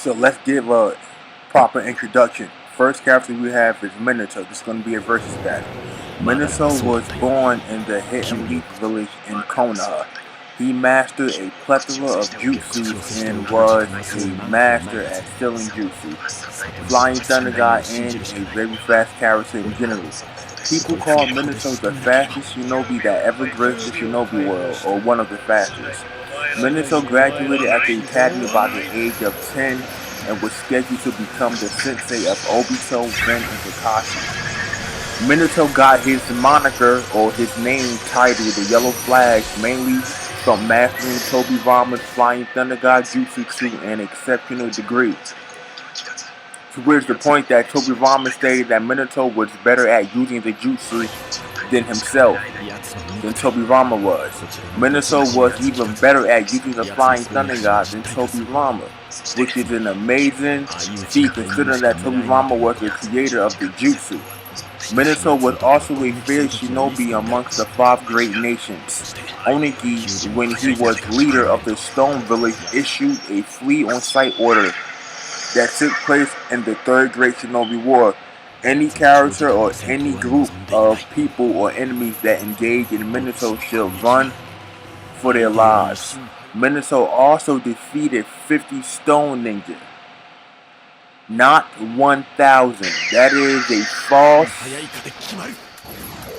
So let's give a proper introduction. First character we have is Minato. This is going to be a versus battle. Minato was born in the Hidden Leaf village in Konoha. He mastered a plethora of jutsus and was a master at stealing jutsu, flying thunder god, and a very fast character in general. People call Minato the fastest shinobi that ever graced the shinobi world, or one of the fastest. Minato graduated at the academy by the age of 10 and was scheduled to become the sensei of Obito, Rin, and Kakashi. Minato got his moniker, or his name title, the Yellow Flag, mainly from mastering Tobirama's Flying Thunder God Jutsu to an exceptional degree. To which the point that Tobirama stated that Minato was better at using the jutsu than himself, than Tobirama was. Minato was even better at using the Flying Thunder God than Tobirama, which is an amazing feat considering that Tobirama was the creator of the jutsu. Minato was also a feared shinobi amongst the 5 great nations. Oniki, when he was leader of the Stone Village, issued a flee-on-sight order that took place in the Third Great Shinobi War. Any character or any group of people or enemies that engage in Minato should run for their lives. Minato also defeated 50 Stone Ninja. Not 1,000. That is a false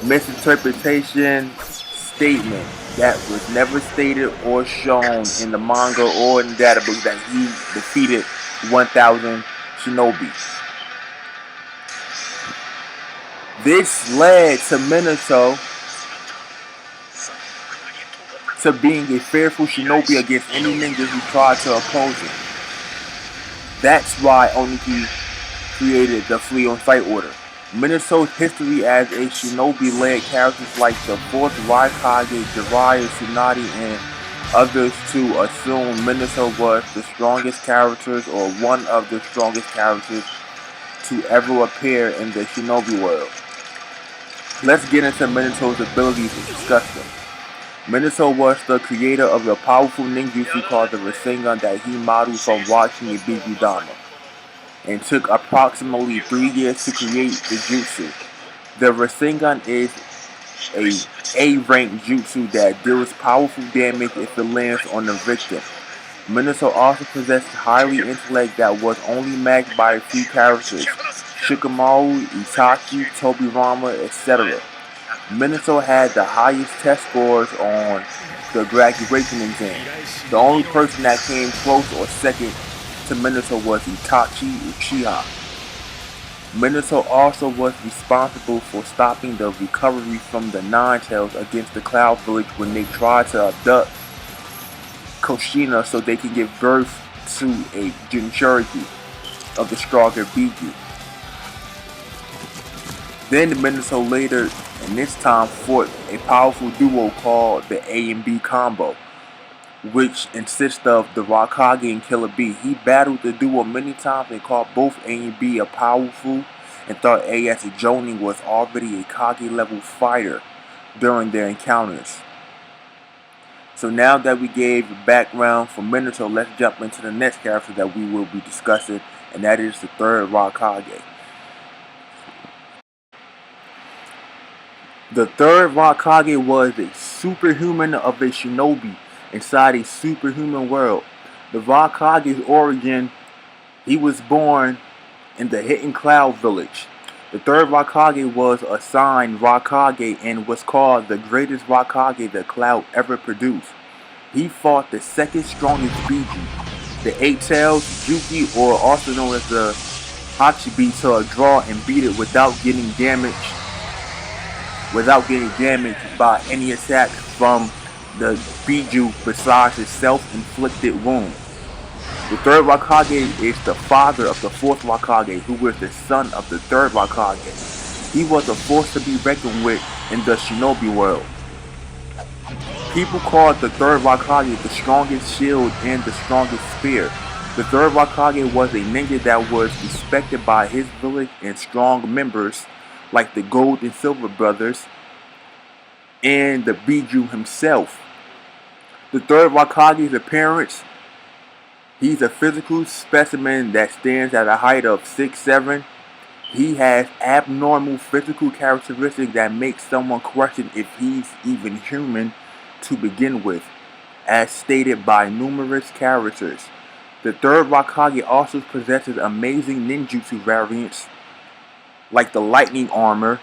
misinterpretation statement that was never stated or shown in the manga or in the database that he defeated 1,000 shinobi. This led to Minato to being a fearful shinobi against any ninja who tried to oppose him. That's why Oniki created the flee on sight order. Minato's history as a shinobi led characters like the 4th Raikage, Jiraiya, Tsunade, and others to assume Minato was the strongest characters or one of the strongest characters to ever appear in the shinobi world. Let's get into Minato's abilities and discuss them. Minato was the creator of a powerful ninjutsu called the Rasengan that he modeled from watching a Bijudama, and took approximately 3 years to create the jutsu. The Rasengan is a A-rank jutsu that deals powerful damage if it lands on the victim. Minato also possessed highly intellect that was only matched by a few characters: Shikamaru, Itachi, Tobirama, etc. Minato had the highest test scores on the graduation exam. The only person that came close or second to Minato was Itachi Uchiha. Minato also was responsible for stopping the recovery from the Nine-Tails against the Cloud Village when they tried to abduct Kushina so they could give birth to a Jinchuriki of the stronger Biju. Then Minato later, and this time, fought a powerful duo called the A and B combo, which consists of the Raikage and Killer B. He battled the duo many times and called both A and B a powerful, and thought A as a Jonin was already a Kage level fighter during their encounters. So now that we gave background for Minato, let's jump into the next character that we will be discussing, and that is the 3rd Raikage. The 3rd Raikage was a superhuman of a shinobi inside a superhuman world. The Raikage's origin, he was born in the Hidden Cloud Village. The 3rd Raikage was assigned Raikage and was called the greatest Raikage the Cloud ever produced. He fought the 2nd strongest Biju, the 8-Tails Juki, or also known as the Hachibi, to a draw and beat it without getting damaged by any attack from the Biju besides his self-inflicted wound. The 3rd Raikage is the father of the 4th Raikage, who was the son of the 3rd Raikage. He was a force to be reckoned with in the shinobi world. People called the 3rd Raikage the strongest shield and the strongest spear. The 3rd Raikage was a ninja that was respected by his village and strong members like the Gold and Silver Brothers and the Biju himself. The 3rd Raikage's appearance He's a physical specimen that stands at a height of 6'7". He has abnormal physical characteristics that make someone question if he's even human to begin with, as stated by numerous characters. The third Raikage also possesses amazing ninjutsu variants like the lightning armor,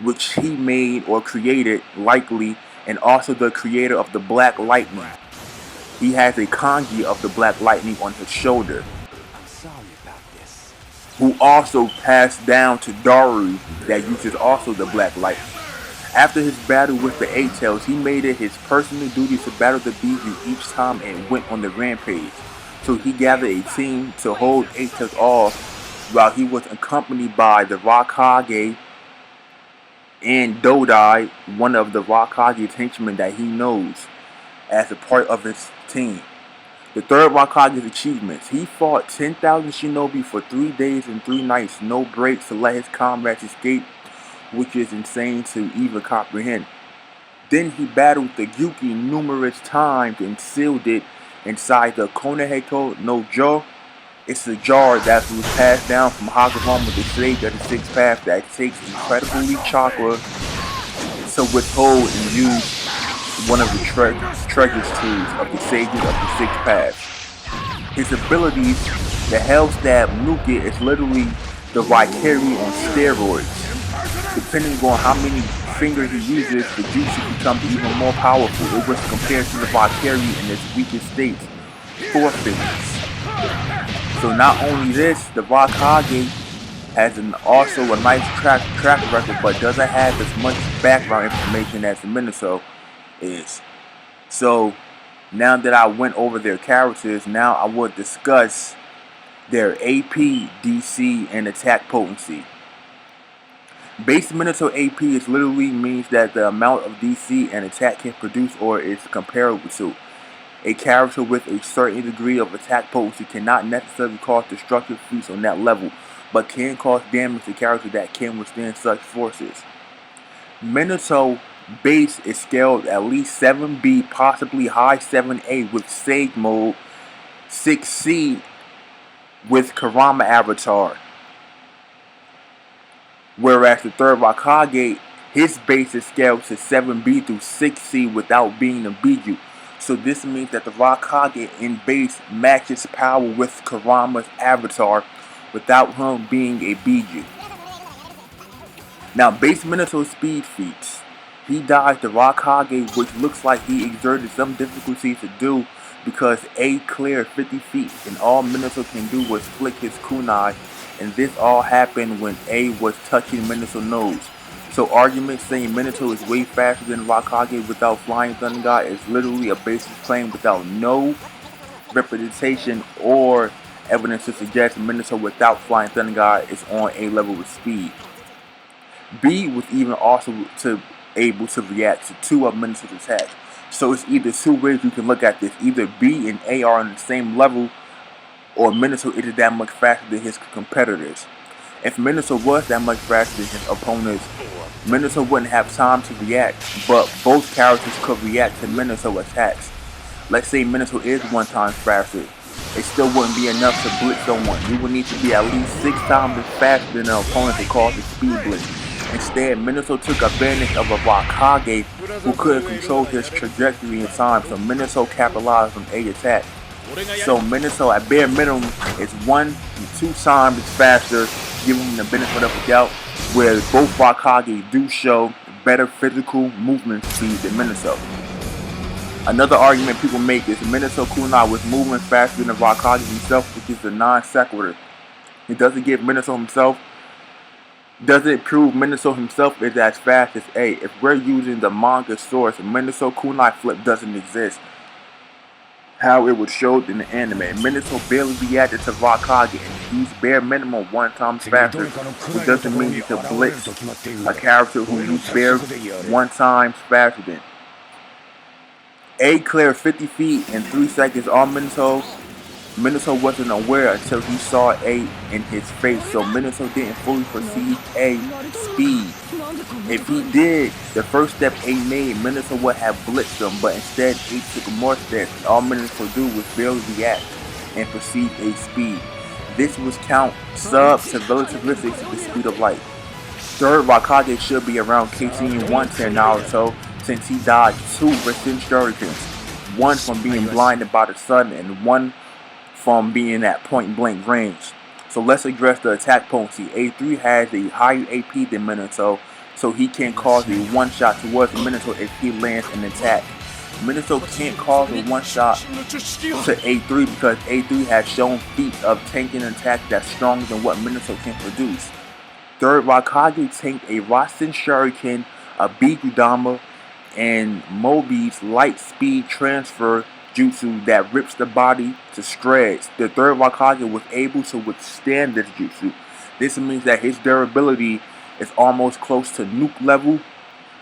which he made or created likely, and also the creator of the Black Lightning. He has a kanji of the Black Lightning on his shoulder, who also passed down to Daru that uses also the Black Lightning. After his battle with the Eight Tails, he made it his personal duty to battle the Biju each time and went on the rampage. So he gathered a team to hold Eight Tails off while he was accompanied by the Raikage and Dodai, one of the Raikage's henchmen that he knows, as a part of his team. The third Raikage's achievements. He fought 10,000 shinobi for 3 days and 3 nights, no breaks, to let his comrades escape, which is insane to even comprehend. Then he battled the Gyuki numerous times and sealed it inside the Konoheko no Jo. It's a jar that was passed down from Hagoromo, the sage of the sixth path, that takes incredibly chakra to withhold and use one of the treasure tools of the sages of the sixth path. His abilities, the Hell Stab Nuke, is literally the Raikage on steroids. Depending on how many fingers he uses, the jutsu becomes even more powerful. It was compared to the Raikage in its weakest state, 4 fingers. So not only this, the Raikage has also a nice track record, but doesn't have as much background information as the Minato is. So now that I went over their characters, now I will discuss their AP, DC, and attack potency. Base Minato AP is literally means that the amount of DC and attack can produce or is comparable to. A character with a certain degree of attack potency cannot necessarily cause destructive feats on that level, but can cause damage to characters that can withstand such forces. Minato base is scaled at least 7B, possibly high 7A with Sage mode, 6C with Kurama avatar. Whereas the third Raikage, his base is scaled to 7B through 6C without being a Biju. So this means that the Raikage in base matches power with Kurama's avatar without him being a Biju. Now base Minato speed feats. He dodged the Raikage, which looks like he exerted some difficulty to do because A cleared 50 feet and all Minato can do was flick his kunai, and this all happened when A was touching Minato's nose. So arguments saying Minato is way faster than Raikage without Flying Thunder God is literally a baseless claim without no representation or evidence to suggest Minato without Flying Thunder God is on a level with speed. B was even also able to react to 2 of Minato's attacks. So it's either 2 ways you can look at this. Either B and A are on the same level, or Minato is that much faster than his competitors. If Minato was that much faster than his opponents, Minato wouldn't have time to react, but both characters could react to Minato attacks. Let's say Minato is 1 time faster. It still wouldn't be enough to blitz someone. You would need to be at least 6 times as faster than the opponent to cause a speed blitz. Instead, Minato took advantage of a Raikage who couldn't control his trajectory in time, so Minato capitalized on A attack. So Minato at bare minimum is 1 to 2 times faster, giving him the benefit of the doubt, where both Raikage do show better physical movement speed than Minato. Another argument people make is Minato kunai was moving faster than the Raikage himself, which is a non-sequitur. It doesn't give Minato himself, doesn't prove Minato himself is as fast as A. If we're using the manga source, Minato kunai flip doesn't exist. How it was showed in the anime. Minato barely reacted to Raikage, and he's bare minimum 1 time faster, which doesn't mean he can blitz a character who he's bare 1 time faster than. A cleared 50 feet in 3 seconds on Minato. Minato wasn't aware until he saw A in his face, so Minato didn't fully perceive A speed. If he did, the first step A made, Minato would have blitzed him, but instead A took more steps, and all Minato do was barely react. and perceived a speed. This was count sub to relativistic to the speed of light. Third Raikage should be around KC 110 Naruto, since he died 2 resistant shurikens, one from being blinded by the sun and one from being at point blank range. So let's address the attack potency. A3 has a higher AP than Minato, so he can cause a one-shot towards Minato if he lands an attack. Minato can't cause a one-shot to A3 because A3 has shown feats of tanking an attack that's stronger than what Minato can produce. Third Raikage tanked a Rasen Shuriken, a Bigudama, and Mobi's light speed transfer jutsu that rips the body to shreds. The third Raikage was able to withstand this jutsu. This means that his durability is almost close to nuke level.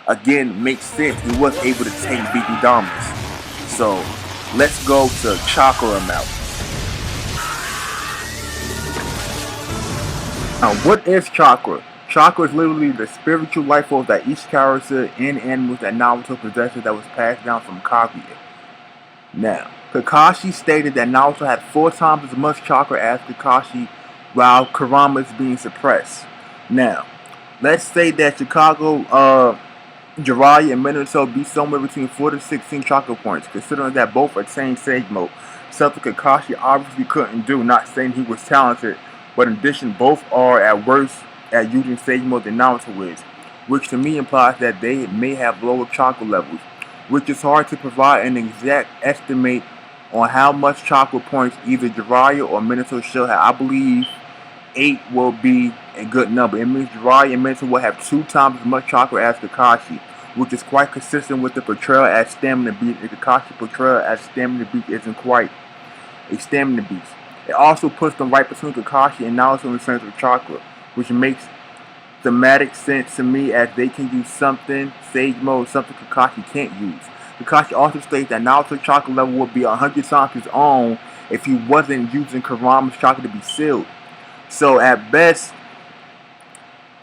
Again, makes sense. He was able to tank Bigudamas. So, let's go to chakra amount. Now, what is chakra? Chakra is literally the spiritual life force that each character and animals that Naruto possesses that was passed down from Kaguya. Now, Kakashi stated that Naruto had 4 times as much chakra as Kakashi while Kurama is being suppressed. Now, let's say that Chicago, Jiraiya and Minato be somewhere between 4 to 16 chakra points, considering that both attained Sage Mode, something Kakashi obviously couldn't do, not saying he was talented, but in addition both are at worst at using Sage Mode than Naruto is, which to me implies that they may have lower chakra levels, which is hard to provide an exact estimate on how much chakra points either Jiraiya or Minato should have. I believe 8 will be a good number. It means Jiraiya and Minato will have 2 times as much chakra as Kakashi, which is quite consistent with the portrayal as Stamina Beast. If Kakashi's portrayal as Stamina Beast isn't quite a Stamina Beast. It also puts them right between Kakashi and Naruto in terms of chakra, which makes thematic sense to me as they can use something, Sage Mode, something Kakashi can't use. Kakashi also states that Naruto's chakra level would be 100 times his own if he wasn't using Kurama's chakra to be sealed. So at best,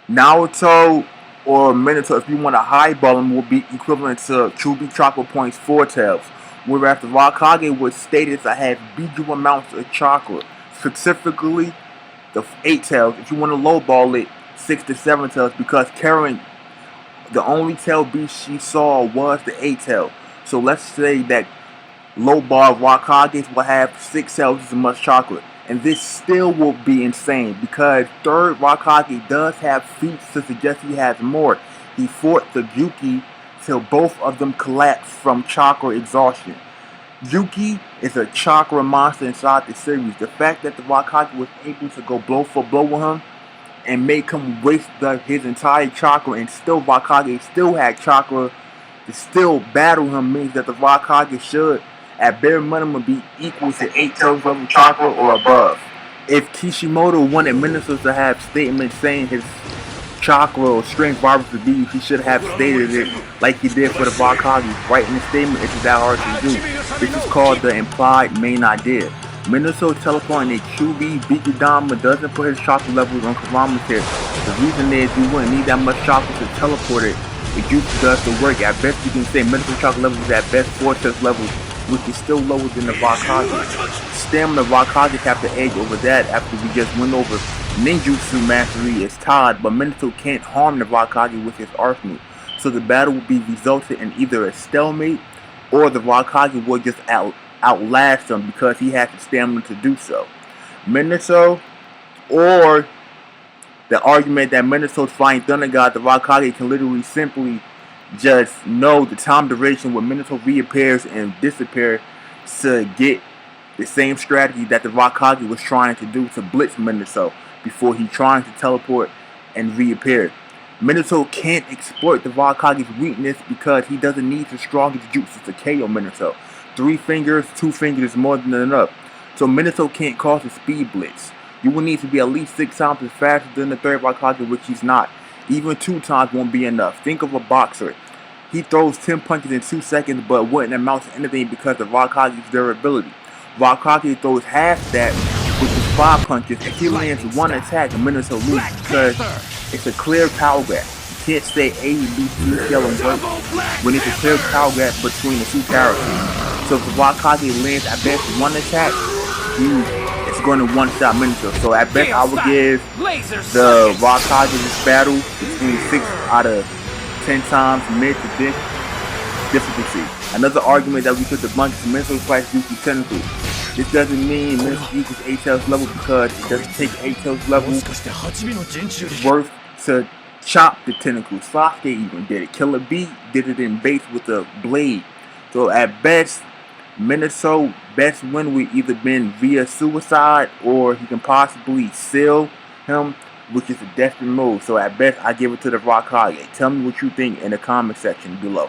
Naruto or Minato, if you want to highball them, will be equivalent to Kyuubi chakra points 4 tails. Whereas the Raikage was stated to have bigger amounts of chakra, specifically the 8 tails. If you want to lowball it, 6 to 7 tails, because Karen, the only tail beast she saw was the 8 tail. So let's say that lowball Raikages will have 6 tails as much chakra. And this still will be insane because third Raikage does have feats to suggest he has more. He fought the Yuki till both of them collapsed from chakra exhaustion. Yuki is a chakra monster inside the series. The fact that the Raikage was able to go blow for blow with him and make him waste his entire chakra, and still Raikage still had chakra to still battle him, means that the Raikage should at bare minimum be equal to 8 toes level chakra or above. If Kishimoto wanted Minato to have statements saying his chakra or strength virus to be, he should have stated it like he did for the Raikage. Writing the statement isn't that hard to do. This is called the implied main idea. Minato teleporting a Kyuubi Bigudama doesn't put his chakra levels on Kurama's head. The reason is you wouldn't need that much chakra to teleport it. The jutsu does the work. At best you can say Minato's chakra levels is at best 4 test levels, which is still lower than the Raikage. Stamina Raikage have the edge over that after we just went over ninjutsu mastery is tied, but Minato can't harm the Raikage with his arsenal. So the battle will be resulted in either a stalemate or the Raikage will just outlast him because he has the stamina to do so. Minato, or the argument that Minato's fighting Thunder God, the Raikage can literally simply just know the time duration when Minato reappears and disappears to get the same strategy that the Raikage was trying to do to blitz Minato before he trying to teleport and reappear. Minato can't exploit the Raikage's weakness because he doesn't need the strongest jutsu to KO Minato. 3 fingers, 2 fingers is more than enough. So Minato can't cause a speed blitz. You will need to be at least 6 times as faster than the third Raikage, which he's not. Even 2 times won't be enough. Think of a boxer. He throws 10 punches in 2 seconds but wouldn't amount to anything because of Raikage's durability. Raikage throws half that, which is 5 punches. If he lands 1 attack, Minato loses because it's a clear power gap. You can't say A, B, C, scale and work when it's a clear power gap between the 2 characters. So if the Raikage lands at best 1 attack, it's going to one-shot Minato. So at best, I would give the Raikage this battle between 6 out of 10 times mid to difficulty. Another argument that we could debunk is Minato slash Yuki tentacle. This doesn't mean Minato equals 8 Tails level because it doesn't take 8 Tails level worth to chop the tentacles. Sasuke even did it. Killer Bee did it in base with a blade. So at best, Minato best win would either been via suicide or he can possibly seal him, which is a desperate move. So at best, I give it to the Raikage. Tell me what you think in the comment section below.